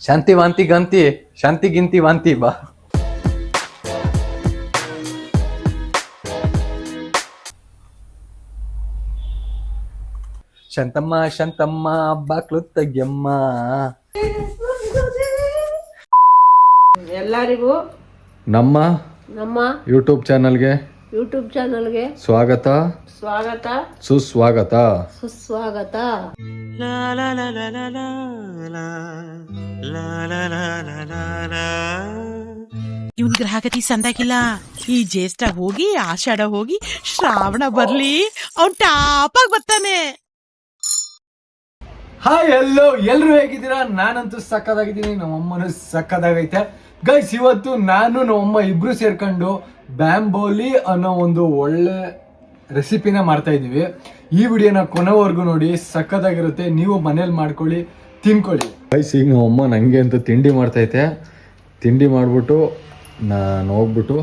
ಶಾಂತಿ ವಾಂತಿ ಗಂತಿ ಶಾಂತಿ ಗಿಂತಿ ವಾಂತಿ ಬಾ. ಶಾಂತಮ್ಮ ಶಾಂತಮ್ಮ ಬಾಕ್ಲು ತೆಗ್ಯಮ್ಮ. ಎಲ್ಲರಿಗೂ ನಮ್ಮ ಯೂಟ್ಯೂಬ್ ಚಾನಲ್ಗೆ ಸ್ವಾಗತ ಸುಸ್ವಾಗತ. ಇವನ್ ಗ್ರಹಗತಿ ಸಂದಾಗಿಲ್ಲ. ಈ ಜ್ಯೇಷ್ಠ ಹೋಗಿ ಆಷಾಢ ಹೋಗಿ ಶ್ರಾವಣ ಬರ್ಲಿ ಅವ್ನ್ ಟಾಪಾಗಿ ಬರ್ತಾನೆ. ಹಾಯ್ ಎಲ್ಲೋ ಎಲ್ರು ಹೇಗಿದ್ದೀರಾ? ನಾನಂತೂ ಸಕ್ಕದಾಗಿದ್ದೀನಿ, ನಮ್ಮಮ್ಮನೂ ಸಕ್ಕದಾಗೈತೆ. ಗೈಸ್ ಇವತ್ತು ನಾನು ನಮ್ಮಮ್ಮ ಇಬ್ರು ಸೇರ್ಕೊಂಡು ಬ್ಯಾಂಬೋಲಿ ಅನ್ನೋ ಒಂದು ಒಳ್ಳೆ ರೆಸಿಪಿನ ಮಾಡ್ತಾ ಇದೀವಿ. ಈ ವಿಡಿಯೋನ ಕೊನೆವರೆಗೂ ನೋಡಿ, ಸಕ್ಕದಾಗಿರುತ್ತೆ. ನೀವು ಮನೇಲಿ ಮಾಡ್ಕೊಳ್ಳಿ, ತಿನ್ಕೊಳ್ಳಿ. ಗೈಸ್ ಈಗ ನಮ್ಮಮ್ಮ ನನಗೆ ಅಂತ ತಿಂಡಿ ಮಾಡ್ತೈತೆ. ತಿಂಡಿ ಮಾಡಿಬಿಟ್ಟು ನಾನು ಹೋಗ್ಬಿಟ್ಟು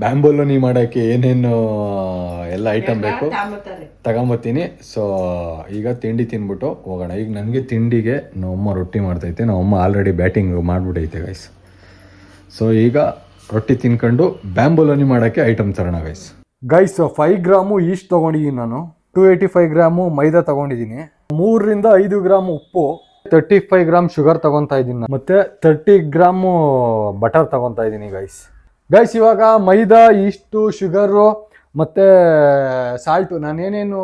ಬ್ಯಾಂಬೋಲೋನಿ ಮಾಡೋಕ್ಕೆ ಏನೇನು ಎಲ್ಲ ಐಟಮ್ ಬೇಕು ತಗೊಂಬತ್ತೀನಿ. ಸೊ ಈಗ ತಿಂಡಿ ತಿನ್ಬಿಟ್ಟು ಹೋಗೋಣ. ಈಗ ನನಗೆ ತಿಂಡಿಗೆ ನಮ್ಮಮ್ಮ ರೊಟ್ಟಿ ಮಾಡ್ತೈತೆ. ನಮ್ಮಮ್ಮ ಆಲ್ರೆಡಿ ಬ್ಯಾಟಿಂಗ್ ಮಾಡಿಬಿಟ್ಟೈತೆ ಗೈಸ್. ಸೊ ಈಗ ರೊಟ್ಟಿ ತಿನ್ಕೊಂಡು ಬ್ಯಾಂಬೋಲೋನಿ ಮಾಡೋಕ್ಕೆ ಐಟಮ್ ತರೋಣ ಗೈಸ್. 5 ಗ್ರಾಮು ಈಸ್ಟ್ ತೊಗೊಂಡಿದ್ದೀನಿ ನಾನು. 285 ಗ್ರಾಮು ಮೈದಾ ತೊಗೊಂಡಿದ್ದೀನಿ. 3 ರಿಂದ 5 ಗ್ರಾಮ್ ಉಪ್ಪು, 35 ಗ್ರಾಮ್ ಶುಗರ್ ತಗೊತಾ ಇದ್ದೀನಿ, ಮತ್ತೆ 30 ಗ್ರಾಮು ಬಟರ್ ತಗೊತಾ ಇದ್ದೀನಿ ಗೈಸ್. ಇವಾಗ ಮೈದಾ, ಈಸ್ಟು, ಶುಗರು ಮತ್ತು ಸಾಲ್ಟು ನಾನೇನೇನು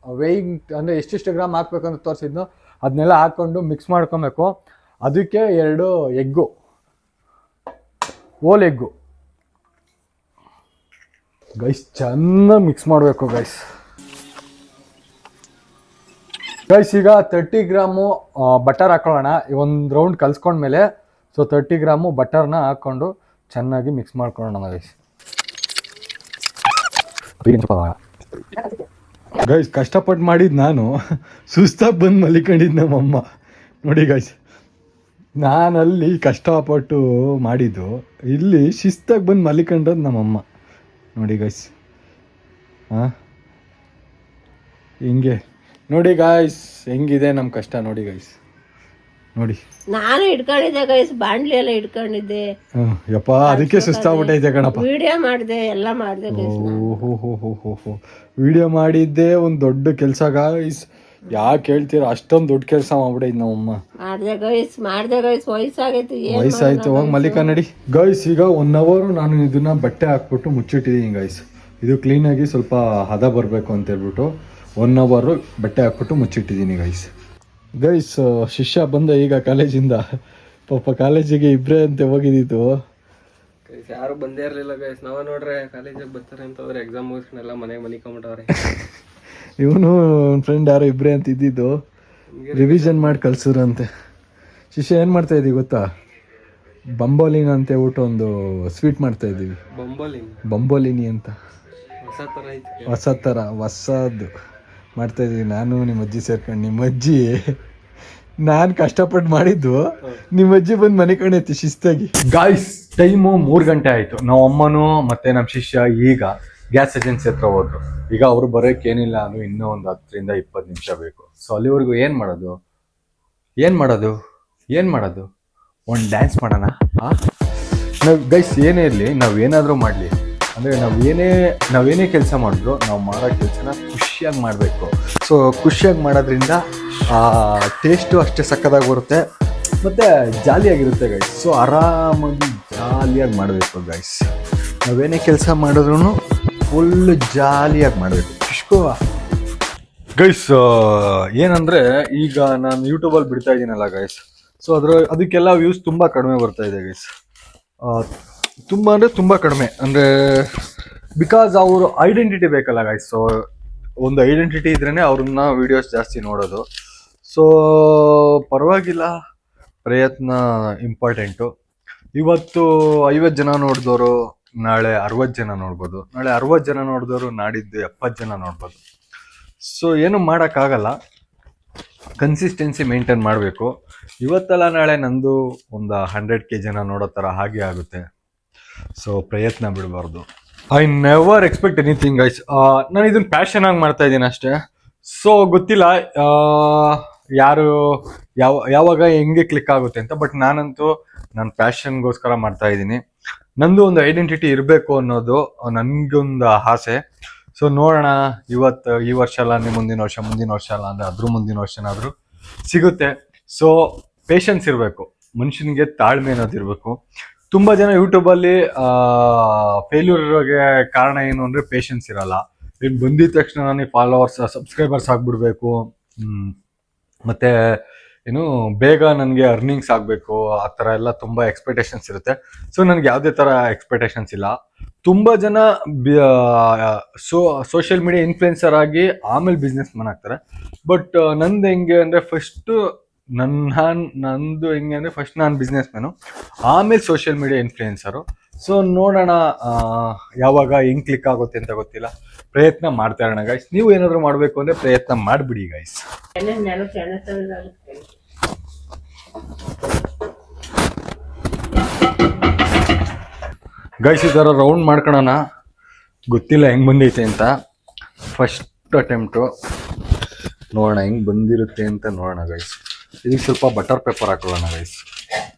ವೇಯಿಂಗ್ ಅಂದರೆ ಎಷ್ಟೆಷ್ಟು ಗ್ರಾಮ್ ಹಾಕ್ಬೇಕಂತ ತೋರಿಸಿದ್ನೋ ಅದನ್ನೆಲ್ಲ ಹಾಕ್ಕೊಂಡು ಮಿಕ್ಸ್ ಮಾಡ್ಕೊಬೇಕು. ಅದಕ್ಕೆ 2 ಎಗ್ಗು, ಹೋಲ್ ಎಗ್ಗು ಗೈಸ್ ಚೆನ್ನಾಗಿ ಮಿಕ್ಸ್ ಮಾಡಬೇಕು ಗೈಸ್. ಈಗ 30 ಗ್ರಾಮು ಬಟರ್ ಹಾಕೊಳ್ಳೋಣ. ಒಂದು ರೌಂಡ್ ಕಲ್ಸ್ಕೊಂಡ್ಮೇಲೆ ಸೊ 30 ಗ್ರಾಮು ಬಟರ್ನ ಹಾಕ್ಕೊಂಡು ಚೆನ್ನಾಗಿ ಮಿಕ್ಸ್ ಮಾಡ್ಕೊಳ್ಳೋಣ ಗೈಸ್. ಕಷ್ಟಪಟ್ಟು ಮಾಡಿದ್ದು ನಾನು, ಸುಸ್ತಾಗಿ ಬಂದು ಮಲಿಕೊಂಡಿದ್ದು ನಮ್ಮಮ್ಮ. ನೋಡಿ ಗೈಸ್, ನಾನಲ್ಲಿ ಕಷ್ಟಪಟ್ಟು ಮಾಡಿದ್ದು, ಇಲ್ಲಿ ಶಿಸ್ತಾಗಿ ಬಂದು ಮಲಿಕೊಂಡದ್ದು ನಮ್ಮಮ್ಮ. ನೋಡಿ ಗೈಸ್, ಹಿಂಗೆ ನೋಡಿ ಗಾಯ್ಸ್ ಹೆಂಗಿದೆ ನಮ್ಮ ಕಷ್ಟ. ನೋಡಿ ಗೈಸ್, ನೋಡಿ ನಾನು ಇಟ್ಕೊಂಡಿದ್ದೆ ಗೈಸ್, ಬಾಂಡ್ಲಿ ಎಲ್ಲ ಇಟ್ಕೊಂಡಿದ್ದೆ. ಯಪ್ಪ ಅದಕ್ಕೆ ಸುಸ್ತಾಗ್ಬಿಟ್ಟೈತೆ ಕಣಪ್ಪ. ವಿಡಿಯೋ ಮಾಡಿದೆ, ಎಲ್ಲ ಮಾಡಿದೆ ಗೈಸ್. ವಿಡಿಯೋ ಮಾಡಿದ್ದೆ ಒಂದು ದೊಡ್ಡ ಕೆಲಸ ಗಾಯ್ಸ್. ಯಾಕೆ ಹೇಳ್ತೀರಾ, ಅಷ್ಟೊಂದು ದೊಡ್ಡ ಕೆಲಸ ಮಾಡ್ಬಿಟ್ಟೈತೆ ನಮ್ಮಮ್ಮ. ಮಾಡ್ದೆ ಗೈಸ್, ವಯಸ್ಸಾಯ್ತು. ಹೋಗಿ ಮಲ್ಲಿಕ ನಡಿ ಗೈಸ್. ಈಗ 1 ಅವರ್ ನಾನು ಇದನ್ನ ಬಟ್ಟೆ ಹಾಕ್ಬಿಟ್ಟು ಮುಚ್ಚಿಟ್ಟಿದ್ದೀನಿ ಗೈಸ್. ಇದು ಕ್ಲೀನಾಗಿ ಸ್ವಲ್ಪ ಹದ ಬರಬೇಕು ಅಂತ ಹೇಳ್ಬಿಟ್ಟು 1 ಅವರ್ ಬಟ್ಟೆ ಹಾಕ್ಬಿಟ್ಟು ಮುಚ್ಚಿಟ್ಟಿದ್ದೀನಿ ಗೈಸ್. ಶಿಷ್ಯ ಬಂದ ಈಗ ಕಾಲೇಜಿಂದ. ಪಾಪ ಕಾಲೇಜಿಗೆ ಇಬ್ಬರೇ ಅಂತ ಹೋಗಿದ್ದಿತ್ತು. ಯಾರು ಬಂದೇ ಇರಲಿಲ್ಲ ಗೈಸ್. ನಾವ ನೋಡ್ರೆ ಕಾಲೇಜಿಗೆ ಬರ್ತಾರೆ ಅಂತಂದ್ರೆ ಎಕ್ಸಾಮ್ ಮುಗಿಸ್ಕೊಂಡೆಲ್ಲ ಮನೆಗೆ ಮನಿಕೊಂಬಿಟ್ಟವ್ರೆ. ಇವನು ಫ್ರೆಂಡ್ ಯಾರೋ ಇಬ್ಬರೇ ಅಂತ ಇದ್ದಿದ್ದು, ರಿವಿಷನ್ ಮಾಡಿ ಕಳ್ಸಿದ್ರಂತೆ. ಶಿಷ್ಯ ಏನು ಮಾಡ್ತಾ ಇದ್ದೀವಿ ಗೊತ್ತಾ? ಬಂಬೋಲಿನ ಅಂತ ಹೇಳ್ಬಿಟ್ಟು ಒಂದು ಸ್ವೀಟ್ ಮಾಡ್ತಾ ಇದ್ದೀವಿ. ಬಂಬೋಲಿನಿ ಅಂತ ಹೊಸದು ಮಾಡ್ತಾ ಇದ್ದೀವಿ. ನಾನು ನಿಮ್ಮ ಅಜ್ಜಿ ಸೇರ್ಕೊಂಡು, ನಿಮ್ಮ ಅಜ್ಜಿ ನಾನು ಕಷ್ಟಪಟ್ಟು ಮಾಡಿದ್ದು, ನಿಮ್ಮ ಅಜ್ಜಿ ಬಂದು ಮನೆ ಕಣೈತಿ ಶಿಸ್ತಾಗಿ. ಗಾಯ್ಸ್ ಟೈಮು 3 ಗಂಟೆ ಆಯಿತು. ನಾವು ಅಮ್ಮನೂ ಮತ್ತು ನಮ್ಮ ಶಿಷ್ಯ ಈಗ ಗ್ಯಾಸ್ ಏಜೆನ್ಸಿ ಹತ್ರ ಹೋದ್ರು. ಈಗ ಅವರು ಬರೋಕ್ಕೆ ಏನಿಲ್ಲ ಅದು ಇನ್ನೂ ಒಂದು 10 ರಿಂದ 20 ನಿಮಿಷ ಬೇಕು. ಸೊ ಅಲ್ಲಿವರೆಗೂ ಏನು ಮಾಡೋದು ಒಂದು ಡ್ಯಾನ್ಸ್ ಮಾಡೋಣ. ನಾವು ಗೈಸ್ ಏನೇ ಇರಲಿ, ನಾವು ಏನಾದರೂ ಮಾಡಲಿ, ಅಂದರೆ ನಾವೇನೇ ಕೆಲಸ ಮಾಡಿದ್ರು ನಾವು ಮಾಡೋ ಕೆಲಸನ ಖುಷಿಯಾಗಿ ಮಾಡಬೇಕು. ಸೊ ಖುಷಿಯಾಗಿ ಮಾಡೋದ್ರಿಂದ ಟೇಸ್ಟು ಅಷ್ಟೇ ಸಕ್ಕದಾಗಿ ಬರುತ್ತೆ ಮತ್ತು ಜಾಲಿಯಾಗಿರುತ್ತೆ ಗೈಸ್. ಸೊ ಆರಾಮಾಗಿ ಜಾಲಿಯಾಗಿ ಮಾಡಬೇಕು ಗೈಸ್. ನಾವೇನೇ ಕೆಲಸ ಮಾಡಿದ್ರು ಫುಲ್ ಜಾಲಿಯಾಗಿ ಮಾಡಬೇಕು. ಗೈಸ್ ಏನಂದರೆ ಈಗ ನಾನು ಯೂಟ್ಯೂಬಲ್ಲಿ ಬಿಡ್ತಾ ಇದ್ದೀನಲ್ಲ ಗೈಸ್, ಸೊ ಅದಕ್ಕೆಲ್ಲ ವ್ಯೂಸ್ ತುಂಬ ಕಡಿಮೆ ಬರ್ತಾ ಇದೆ ಗೈಸ್. ತುಂಬ ಕಡಿಮೆ ಅಂದರೆ ಬಿಕಾಸ್ ಅವರು ಐಡೆಂಟಿಟಿ ಬೇಕಲ್ಲ ಗೈಸ್. ಸೊ ಒಂದು ಐಡೆಂಟಿಟಿ ಇದ್ರೇ ಅವ್ರನ್ನ ವೀಡಿಯೋಸ್ ಜಾಸ್ತಿ ನೋಡೋದು. ಸೊ ಪರವಾಗಿಲ್ಲ, ಪ್ರಯತ್ನ ಇಂಪಾರ್ಟೆಂಟು. ಇವತ್ತು 50 ಜನ ನೋಡಿದವರು ನಾಳೆ 60 ಜನ ನೋಡ್ಬೋದು, ನಾಳೆ 60 ಜನ ನೋಡಿದವರು ನಾಡಿದ್ದು 70 ಜನ ನೋಡ್ಬೋದು. ಸೊ ಏನು ಮಾಡೋಕ್ಕಾಗಲ್ಲ, ಕನ್ಸಿಸ್ಟೆನ್ಸಿ ಮೇಂಟೈನ್ ಮಾಡಬೇಕು. ಇವತ್ತಲ್ಲ ನಾಳೆ ನಂದು ಒಂದು 100K ಜನ ನೋಡೋ ಥರ ಹಾಗೆ ಆಗುತ್ತೆ. ಸೊ ಪ್ರಯತ್ನ ಬಿಡಬಾರ್ದು. I never expect anything guys. ನಾನು ಇದನ್ನು ಪ್ಯಾಷನ್ ಆಗಿ ಮಾಡ್ತಾ ಇದ್ದೀನಿ ಅಷ್ಟೇ. ಸೊ ಗೊತ್ತಿಲ್ಲ, ಯಾರು ಯಾವಾಗ ಹೆಂಗೆ ಕ್ಲಿಕ್ ಆಗುತ್ತೆ ಅಂತ. ಬಟ್ ನಾನಂತೂ ನನ್ನ ಪ್ಯಾಷನ್ಗೋಸ್ಕರ ಮಾಡ್ತಾ ಇದ್ದೀನಿ. ನಂದು ಒಂದು ಐಡೆಂಟಿಟಿ ಇರಬೇಕು ಅನ್ನೋದು ನನಗೊಂದು ಆಸೆ. ಸೊ ನೋಡೋಣ, ಈ ವರ್ಷ ಅಲ್ಲ ಅಂದ್ರೆ ಮುಂದಿನ ವರ್ಷ ಅಲ್ಲ ಅಂದ್ರೆ ಅದ್ರ ಮುಂದಿನ ವರ್ಷನಾದ್ರೂ ಸಿಗುತ್ತೆ. ಸೊ ಪೇಷನ್ಸ್ ಇರಬೇಕು, ಮನುಷ್ಯನಿಗೆ ತಾಳ್ಮೆ ಅನ್ನೋದು ಇರಬೇಕು. ತುಂಬ ಜನ ಯೂಟ್ಯೂಬಲ್ಲಿ ಫೇಲ್ಯೂರ್ಗೆ ಕಾರಣ ಏನು ಅಂದರೆ ಪೇಷನ್ಸ್ ಇರಲ್ಲ. ಇನ್ನು ಬಂದಿದ ತಕ್ಷಣ ನನಗೆ ಫಾಲೋವರ್ಸ್ ಸಬ್ಸ್ಕ್ರೈಬರ್ಸ್ ಆಗಿಬಿಡ್ಬೇಕು, ಮತ್ತು ಏನು ಬೇಗ ನನಗೆ ಅರ್ನಿಂಗ್ಸ್ ಆಗಬೇಕು, ಆ ಥರ ಎಲ್ಲ ತುಂಬ ಎಕ್ಸ್ಪೆಕ್ಟೇಷನ್ಸ್ ಇರುತ್ತೆ. ಸೊ ನನಗೆ ಯಾವುದೇ ಥರ ಎಕ್ಸ್ಪೆಕ್ಟೇಷನ್ಸ್ ಇಲ್ಲ. ತುಂಬ ಜನ ಸೋಷಿಯಲ್ ಮೀಡಿಯಾ ಇನ್ಫ್ಲುಯೆನ್ಸರ್ ಆಗಿ ಆಮೇಲೆ ಬಿಸ್ನೆಸ್ ಮನ್ ಆಗ್ತಾರೆ. ಬಟ್ ನಂದು ಹೆಂಗೆ ಅಂದರೆ ನಂದು ಹೆಂಗೆ ಅಂದರೆ ಫಸ್ಟ್ ನಾನು ಬಿಸ್ನೆಸ್ ಮ್ಯಾನು, ಆಮೇಲೆ ಸೋಷಿಯಲ್ ಮೀಡಿಯಾ ಇನ್ಫ್ಲುಯೆನ್ಸರು. ಸೊ ನೋಡೋಣ ಯಾವಾಗ ಹೆಂಗೆ ಕ್ಲಿಕ್ ಆಗುತ್ತೆ ಅಂತ ಗೊತ್ತಿಲ್ಲ. ಪ್ರಯತ್ನ ಮಾಡ್ತಾ ಇರೋಣ ಗೈಸ್. ನೀವು ಏನಾದರೂ ಮಾಡಬೇಕು ಅಂದರೆ ಪ್ರಯತ್ನ ಮಾಡಿಬಿಡಿ ಗೈಸ್. ಗೈಸ್ ಈ ಥರ ರೌಂಡ್ ಮಾಡ್ಕೊಳ್ಳೋಣ, ಗೊತ್ತಿಲ್ಲ ಹೆಂಗೆ ಬಂದೈತೆ ಅಂತ. ಫಸ್ಟ್ ಅಟೆಂಪ್ಟು, ನೋಡೋಣ ಹೆಂಗೆ ಬಂದಿರುತ್ತೆ ಅಂತ ನೋಡೋಣ ಗೈಸ್. ಇದಕ್ಕೆ ಸ್ವಲ್ಪ ಬಟರ್ ಪೇಪರ್ ಹಾಕೊಳ್ಳೋಣ ಗೈಸ್.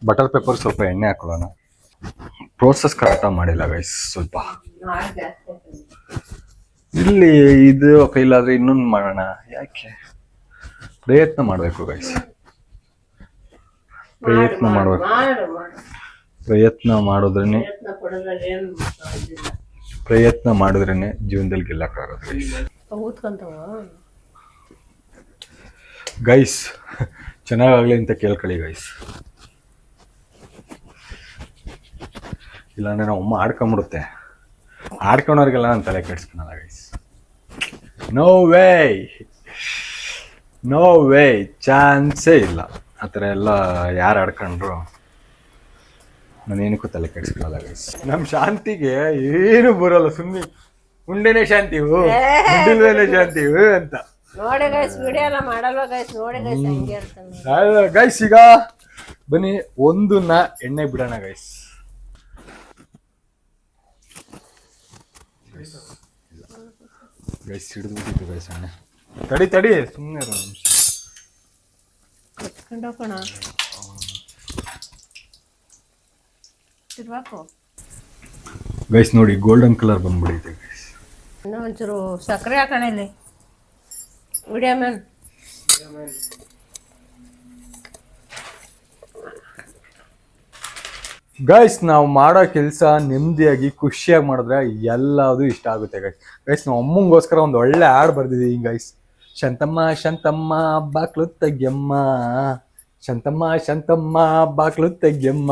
ಬಟರ್ ಪೇಪರ್ ಸ್ವಲ್ಪ ಎಣ್ಣೆ ಹಾಕೊಳ್ಳೋಣ. ಪ್ರೋಸೆಸ್ ಕರೆಕ್ಟಾಗಿ ಮಾಡಿಲ್ಲ ಗೈಸ್. ಸ್ವಲ್ಪ ಇಲ್ಲಿ ಇದು ಕೈಲಾದರೆ ಇನ್ನೊಂದು ಮಾಡೋಣ. ಯಾಕೆ ಪ್ರಯತ್ನ ಮಾಡಬೇಕು ಗೈಸ್, ಪ್ರಯತ್ನ ಮಾಡಬೇಕು. ಪ್ರಯತ್ನ ಮಾಡಿದ್ರೇನೆ ಜೀವನದಲ್ಲಿ ಗೆಲ್ಲಕ್ಕಾಗೋದು ಗೈಸ್. ಚೆನ್ನಾಗಾಗ್ಲಿ ಅಂತ ಕೇಳ್ಕೊಳ್ಳಿ ಗೈಸ್, ಇಲ್ಲಾಂದ್ರೆ ನಾವು ಅಮ್ಮ ಆಡ್ಕೊಂಬಿಡುತ್ತೆ. ಆಡ್ಕೊಳೋರಿಗೆಲ್ಲ ನಾನು ತಲೆ ಕೆಡ್ಸ್ಕೊಳಲ್ಲ ಗೈಸ್. ನೋ ವೇ ಚಾನ್ಸೇ ಇಲ್ಲ. ಆ ಥರ ಎಲ್ಲ ಯಾರು ಆಡ್ಕೊಂಡ್ರು ನಾನೇನಕ್ಕೂ ತಲೆ ಕೆಡ್ಸ್ಕೊಳ್ಳಲ್ಲ ಗೈಸ್. ನಮ್ಮ ಶಾಂತಿಗೆ ಏನು ಬರೋಲ್ಲ, ಸುಮ್ಮನೆ ಉಂಡೆನೇ ಶಾಂತಿವು, ಉಂಡಿಲ್ವೇನೆ ಶಾಂತಿವು ಅಂತ ನೋಡಿ ಗೈಸ್. ವಿಡಿಯೋ ಎಲ್ಲ ಮಾಡಲ್ವಾ ಗೈಸ್? ನೋಡಿ ಗೈಸ್ ಹಂಗೆ ಇರ್ತಾನೆ ಗೈಸ್. ಈಗ ಬನ್ನಿ ಒಂದನ್ನ ಎಣ್ಣೆ ಬಿಡೋಣ ಗೈಸ್. ಗೈಸ್ ಹಿಡಿದ್ಬಿಟ್ಟಿತ್ತು ಗೈಸ್ ಎಣ್ಣೆ. ತಡಿ ಸುಮ್ಮನೆ ಕಟ್ಕೊಂಡೋಗೋಣ. ಗೈಸ್ ನೋಡಿ ಗೋಲ್ಡನ್ ಕಲರ್ ಬಂದ್ಬಿಡೈತೆ ಗೈಸ್. ಇನ್ನೂ ಒಂಚೂರು ಸಕ್ಕರೆ ಹಾಕೋಣ ಇಲ್ಲಿ ವಿಡಿಯೋ ಮ್ಯಾನ್. ಗೈಸ್ ನಾವು ಮಾಡೋ ಕೆಲಸ ನೆಮ್ಮದಿಯಾಗಿ ಖುಷಿಯಾಗಿ ಮಾಡಿದ್ರೆ ಎಲ್ಲದು ಇಷ್ಟ ಆಗುತ್ತೆ ಗೈಸ್. ಗೈಸ್ ನಾವು ಅಮ್ಮಂಗೋಸ್ಕರ ಒಂದು ಒಳ್ಳೆ ಹಾಡು ಬರ್ದಿದ್ದೀವಿ ಗೈಸ್. ಶಾಂತಮ್ಮ ಬಾಕ್ಲು ತೆಗ್ಯಮ್ಮ, ಶಾಂತಮ್ಮ ಬಾಕ್ಲು ತೆಗ್ಯಮ್ಮ,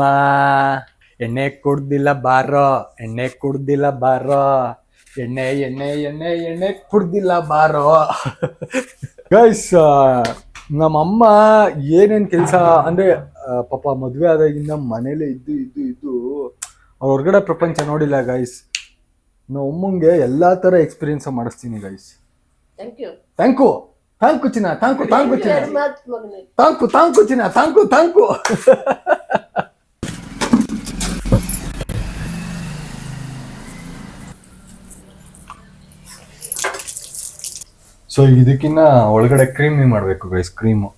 ಎಣ್ಣೆ ಕುಡ್ದಿಲ್ಲ ಬಾರೋ, ಎಣ್ಣೆ ಕುಡ್ದಿಲ್ಲ ಬಾರೋ. ಗೈಸ್ ನಮ್ಮಮ್ಮ ಏನೇನು ಕೆಲಸ ಅಂದರೆ ಪಾಪ ಮದುವೆ ಆದಾಗಿಂದ ಮನೇಲೆ ಇದ್ದು ಅವ್ರ ಹೊರಗಡೆ ಪ್ರಪಂಚ ನೋಡಿಲ್ಲ ಗೈಸ್. ನಾವು ಅಮ್ಮಂಗೆ ಎಲ್ಲ ಥರ ಎಕ್ಸ್ಪೀರಿಯನ್ಸ್ ಮಾಡಿಸ್ತೀನಿ ಗೈಸ್. ಥ್ಯಾಂಕು ಚಿನ್ನ, ಥ್ಯಾಂಕು. ಸೊ ಇದಕ್ಕಿನ್ನ ಒಳಗಡೆ ಕ್ರೀಮಿ ಮಾಡಬೇಕು ಗೈಸ್. ಕ್ರೀಮು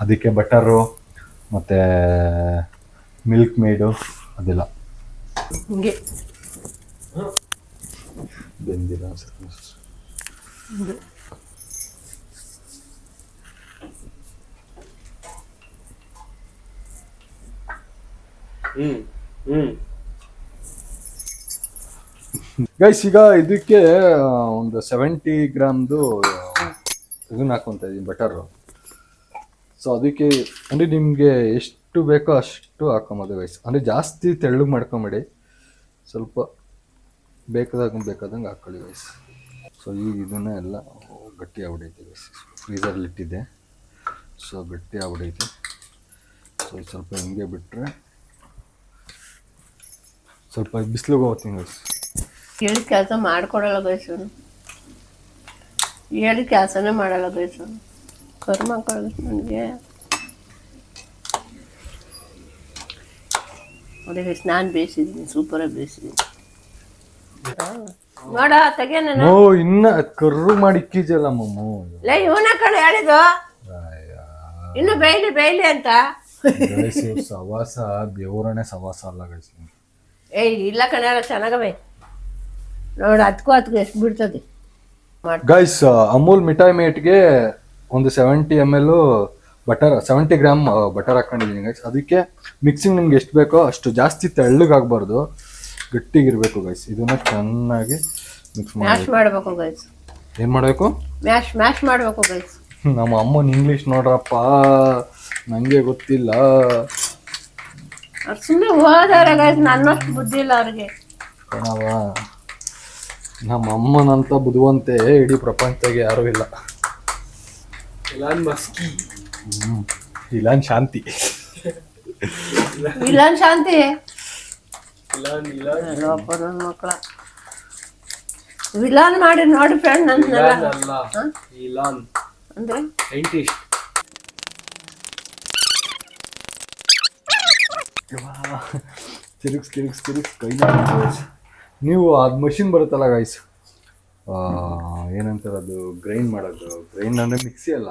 ಅದಕ್ಕೆ ಬಟರು ಮತ್ತು ಮಿಲ್ಕ್ ಮೇಡು ಅದೆಲ್ಲ ಹಿಂಗೆ ಬೆಂದಿಲ್ಲ. ಗೈಸ್ ಈಗ ಇದಕ್ಕೆ ಒಂದು 70 ಗ್ರಾಮ್ದು ಇದನ್ನ ಹಾಕೊಂತ ಇದೀನಿ ಬಟರು. ಸೊ ಅದಕ್ಕೆ ಅಂದರೆ ನಿಮಗೆ ಎಷ್ಟು ಬೇಕೋ ಅಷ್ಟು ಹಾಕೊಂಬೋದು ಗೈಸ್. ಅಂದರೆ ಜಾಸ್ತಿ ತೆಳ್ಳಗೆ ಮಾಡ್ಕೊಂಬೇಡಿ, ಸ್ವಲ್ಪ ಬೇಕಾದಂಗೆ ಹಾಕ್ಕೊಳ್ಳಿ ಗೈಸ್. ಸೊ ಈಗ ಇದನ್ನ ಎಲ್ಲ ಗಟ್ಟಿ ಆಗ್ಬಿಡೈತೆ ಗೈಸ್. ಫ್ರೀಸರಲ್ಲಿ ಇಟ್ಟಿದ್ದೆ, ಸೊ ಗಟ್ಟಿ ಆಗ್ಬಿಡೈತೆ. ಸೊ ಸ್ವಲ್ಪ ಹಿಂಗೆ ಬಿಟ್ಟರೆ ಸ್ವಲ್ಪ ಬಿಸಿಲಿಗೆ ಹೋಗ್ತೀನಿ ಗೈಸ್. ಹೇಳಿದ ಕೆಲಸ ಮಾಡ್ಕೊಡಲ್ಲ ಗೈಸು, ಹೇಳಿದ ಕೆಲಸನೇ ಮಾಡಲ್ಲ ಗೈಸು. ಕರ್ಮ ನನಗೆ ನೋಡಿ ಗೈಸ್. ನಾನು ಬೇಯಿಸಿದ್ದೀನಿ, ಸೂಪರಾಗಿ ಬೇಯಿಸಿದ್ದೀನಿ. ನೋಡ ತೆಗಿಯ ನಾನು. ಇನ್ನ ಕರ್ರು ಮಾಡಿ ಇಕ್ಕಿದ್ಯಲ್ಲ ಮಮ್ಮು. ಇವನ ಕಡೆ ಹೇಳಿದ್ದು. ಇನ್ನು ಬೇಯ್ಲಿ ಅಂತ. ಗೈಸ್ ಸವಾಸ ಬೆವರನೆ ಸವಾಸ ಅಲ್ಲ ಗೈಸ್. ಇಲ್ಲ ಕಣಲ್ಲ ಚೆನ್ನಾಗವೆ ನೋಡಿ. ಅದಕ್ಕೂ ಎಷ್ಟು ಬಿಡ್ತದೆ. ಗೈಸ್ ಅಮೂಲ್ ಮಿಠಾಯಿ ಮೇಟ್ಗೆ ಒಂದು 70 ml ಬಟರ್ 70 ಗ್ರಾಮ್ ಬಟರ್ ಹಾಕೊಂಡಿದ್ದೀನಿ ಗೈಸ್. ಅದಕ್ಕೆ ಮಿಕ್ಸಿಂಗ್ ನಿಮ್ಗೆ ಎಷ್ಟು ಬೇಕೋ ಅಷ್ಟು, ಜಾಸ್ತಿ ತೆಳ್ಳಗಾಗಬಾರ್ದು, ಗಟ್ಟಿಗಿರ್ಬೇಕು ಗೈಸ್. ಇದನ್ನ ಚೆನ್ನಾಗಿ ಮಿಕ್ಸ್ ಮಾಡಬೇಕು ಗೈಸ್. ಏನು ಮಾಡಬೇಕು? ಮ್ಯಾಶ್ ಮಾಡಬೇಕು ಗೈಸ್. ನಮ್ಮ ಅಮ್ಮನ ಇಂಗ್ಲೀಷ್ ನೋಡ್ರಪ್ಪ, ನನಗೆ ಗೊತ್ತಿಲ್ಲ. ಸುಮ್ಮನೆ ಹೋದಾರ ಗೈಸ್, ನನ್ನಷ್ಟು ಬುದ್ಧಿ ಇಲ್ಲ ಅವ್ರಿಗೆ ಕಣವ. ನಮ್ಮ ಅಮ್ಮನಂತ ಬುದ್ಧಿವಂತೆ ಇಡೀ ಪ್ರಪಂಚದಾಗೆ ಯಾರೂ ಇಲ್ಲ. ಇಲಾನ್ ಮಸ್ಕಿ, ಇಲಾನ್ ಶಾಂತಿ, ವಿಲನ್ ಶಾಂತಿ. ಇಲಾನ್ ನನ್ನ ಮಕ್ಕಳ ವಿಲನ್ ಮಾಡಿ ನೋಡಿ ಫ್ರೆಂಡ್. ನನ್ನೆಲ್ಲ ಅಲ್ಲ, ಇಲಾನ್ ಅಂದ್ರೆ ಸೈಂಟಿಸ್ಟ್. ತಿರುಗಿಸ್ ಕೈ. ನೀವು ಅದು ಮಷಿನ್ ಬರುತ್ತಲ್ಲ ಗೈಸ್, ಏನಂತಾರೆ ಅದು, ಗ್ರೈಂಡ್ ಮಾಡೋದು. ಗ್ರೈಂಡ್ ಅಂದರೆ ಮಿಕ್ಸಿ ಅಲ್ಲ,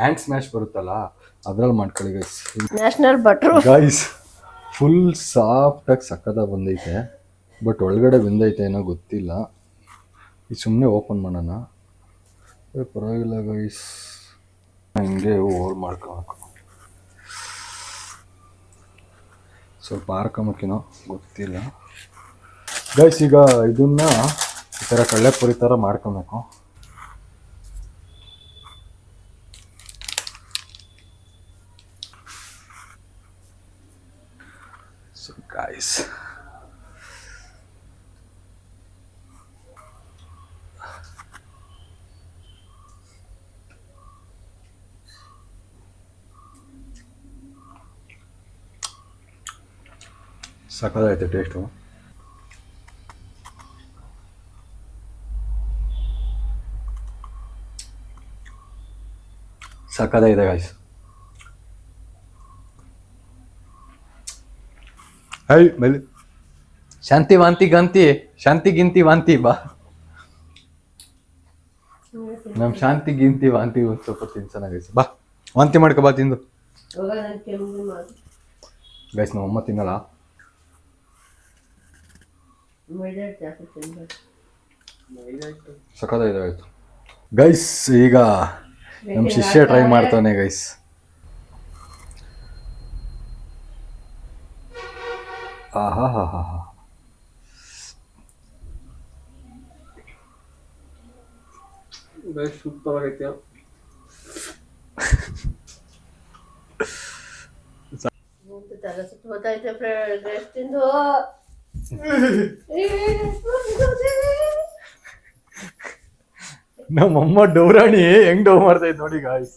ಹ್ಯಾಂಡ್ ಸ್ಮ್ಯಾಶ್ ಬರುತ್ತಲ್ಲ, ಅದ್ರಲ್ಲಿ ಮಾಡ್ಕೊಳ್ಳಿ guys. National butter guys full ಸಾಫ್ಟಾಗಿ ಸಕ್ಕತ್ತಾಗಿ ಬಂದೈತೆ. ಬಟ್ ಒಳಗಡೆ ಬೆಂದೈತೆ ಏನೋ ಗೊತ್ತಿಲ್ಲ. ಇದು ಸುಮ್ಮನೆ ಓಪನ್ ಮಾಡೋಣ. ಪರವಾಗಿಲ್ಲ ಗೈಸ್, ಹಿಂಗೆ ಹೋಲ್ಡ್ ಮಾಡ್ಕೊಬೇಕು. ಸ್ವಲ್ಪ ಹಾರ್ಕೊಂಬೇಕೇನೋ ಗೊತ್ತಿಲ್ಲ ಗೈಸ್. ಈಗ ಇದನ್ನ ಈ ಥರ ಕಳ್ಳೆಪುರಿ ಥರ ಮಾಡ್ಕೊಬೇಕು. ಸೊ ಗೈಸ್ ಸಕ್ಕತ್ತಾಗೈತೆ ಟೇಸ್ಟು. ಸಕ್ಕತ್ತಾಗಿದೆ ಗಾಯ್ಸ್. ಹೈ ಮೇಲೆ ಶಾಂತಿ ವಾಂತಿ ಗಂತಿ, ಶಾಂತಿ ಗಿಂತಿ ವಾಂತಿ ಬಾ. ನಮ್ಮ ಶಾಂತಿ ಗಿಂತಿ ವಾಂತಿ ಒಂದು ಸ್ವಲ್ಪ ತಿನ್ಸೋಣ ಗೈಸ್. ಬಾ ವಾಂತಿ ಮಾಡ್ಕೊ ಬಾ ತಿಂದು. ಗೈಸ್ ನಮ್ಮ ಅಮ್ಮ ತಿನ್ನಲ್ಲ. ಸಕ್ಕತ್ತಾಗಿದೆ ಆಯ್ತು ಗೈಸ್. ಈಗ ನಮ್ಮ ಶಿಷ್ಯ ಟ್ರೈ ಮಾಡ್ತಾನೆ ಗೈಸ್. ಆಹಾ ಹಾ ಹಾ ಹಾ. ಸೂಪರ್ ಆಗೈತೆ. ತಲೆ ಸುತ್ತೈತೆ ಫ್ರೆಂಡ್ ತಿಂದು. ನಮ್ಮಮ್ಮ ಡೌರಾಣಿ ಹೆಂಗ್ ಡೌ ಮಾಡ್ತಾ ಇದ್ ನೋಡಿ ಗಾಯ್ಸ್.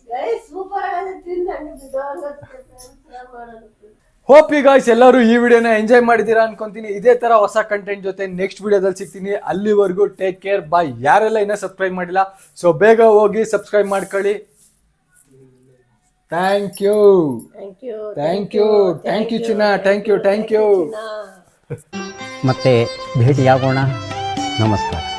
ಹೋಪ್ ಯು ಗಾಯ್ಸ್ ಎಲ್ಲರೂ ಈ ವಿಡಿಯೋನ ಎಂಜಾಯ್ ಮಾಡಿದ್ದೀರಾ ಅನ್ಕೊಂತೀನಿ. ಇದೇ ತರ ಹೊಸ ಕಂಟೆಂಟ್ ಜೊತೆ ನೆಕ್ಸ್ಟ್ ವಿಡಿಯೋದಲ್ಲಿ ಸಿಗ್ತೀನಿ. ಅಲ್ಲಿವರೆಗೂ ಟೇಕ್ ಕೇರ್, ಬಾಯ್. ಯಾರೆಲ್ಲ ಇನ್ನೂ ಸಬ್ಸ್ಕ್ರೈಬ್ ಮಾಡಿಲ್ಲ, ಸೊ ಬೇಗ ಹೋಗಿ ಸಬ್ಸ್ಕ್ರೈಬ್ ಮಾಡ್ಕೊಳ್ಳಿ. ಥ್ಯಾಂಕ್ ಯು ಚಿನ್ನ. Thank you. ಮತ್ತೆ ಭೇಟಿಯಾಗೋಣ. ನಮಸ್ಕಾರ.